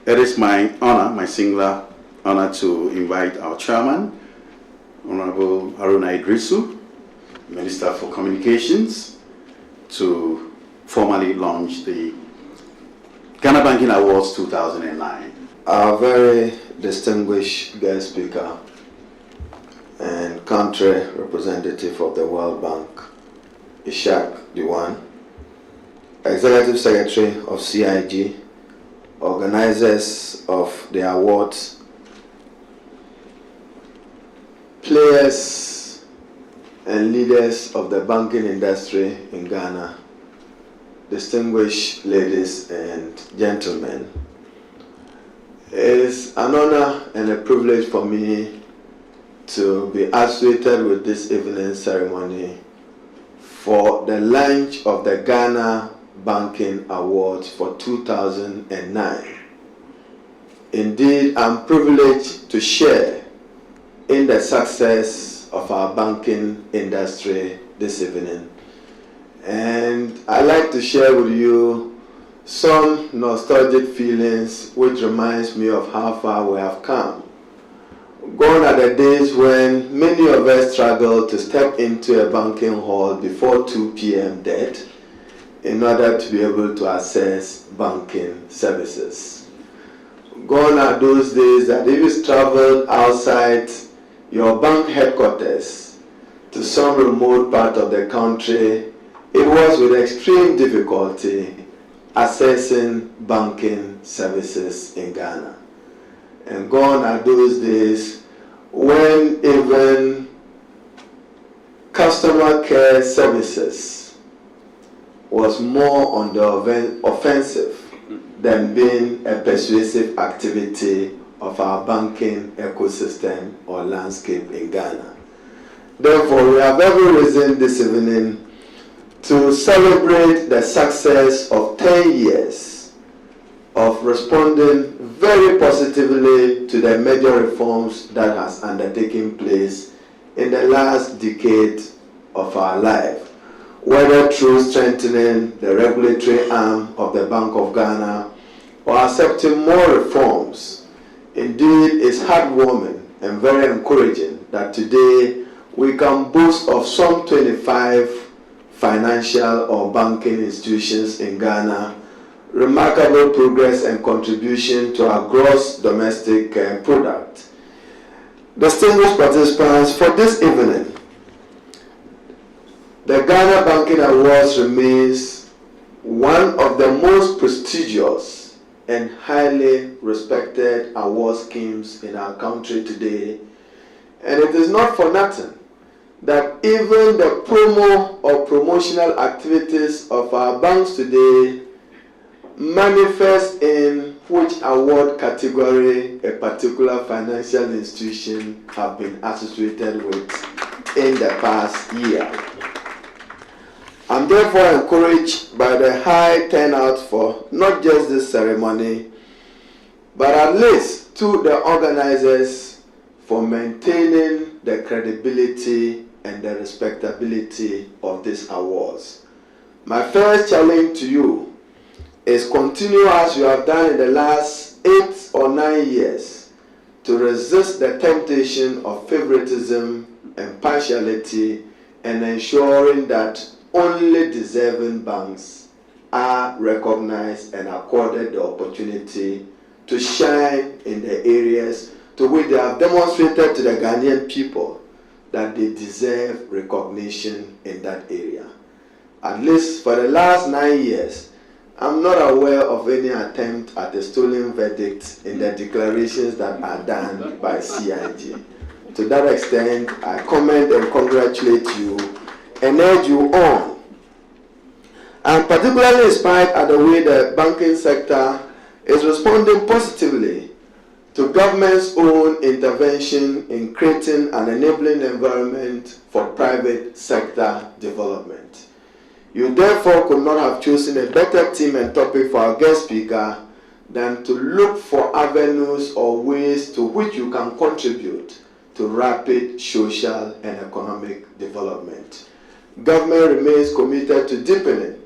It is my honor, my singular honor, to invite our chairman, Honorable Haruna Idrissu, Minister for Communications, to formally launch the Ghana Banking Awards 2009. Our very distinguished guest speaker and country representative of the World Bank, Ishaq Diwan, Executive Secretary of CIG, organizers of the awards, players and leaders of the banking industry in Ghana, distinguished ladies and gentlemen. It is an honor and a privilege for me to be associated with this evening ceremony for the launch of the Ghana Banking Awards for 2009. Indeed, I'm privileged to share in the success of our banking industry this evening. And I'd like to share with you some nostalgic feelings which reminds me of how far we have come. Gone are the days when many of us struggled to step into a banking hall before 2 p.m. dead in order to be able to access banking services. Gone are those days that if you traveled outside your bank headquarters to some remote part of the country, it was with extreme difficulty accessing banking services in Ghana. And gone are those days when even customer care services was more on the offensive than being a persuasive activity of our banking ecosystem or landscape in Ghana. Therefore, we have every reason this evening to celebrate the success of 10 years of responding very positively to the major reforms that has undertaken place in the last decade of our life, whether through strengthening the regulatory arm of the Bank of Ghana or accepting more reforms. Indeed, it's heartwarming and very encouraging that today we can boast of some 25 financial or banking institutions in Ghana, remarkable progress and contribution to our gross domestic product. Distinguished participants, for this evening, the Ghana Banking Awards remains one of the most prestigious and highly respected award schemes in our country today. And it is not for nothing that even the promo or promotional activities of our banks today manifest in which award category a particular financial institution have been associated with in the past year. I'm therefore encouraged by the high turnout for not just this ceremony, but at least to the organizers for maintaining the credibility and the respectability of these awards. My first challenge to you is continue as you have done in the last 8 or 9 years to resist the temptation of favoritism and partiality and ensuring that only deserving banks are recognized and accorded the opportunity to shine in the areas to which they have demonstrated to the Ghanaian people that they deserve recognition in that area. At least for the last 9 years, I'm not aware of any attempt at a stolen verdict in the declarations that are done by CIG. To that extent, I commend and congratulate you and urge you on. I'm particularly inspired at the way the banking sector is responding positively to government's own intervention in creating an enabling environment for private sector development. You therefore could not have chosen a better theme and topic for our guest speaker than to look for avenues or ways to which you can contribute to rapid social and economic development. Government remains committed to deepening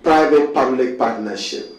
private-public partnership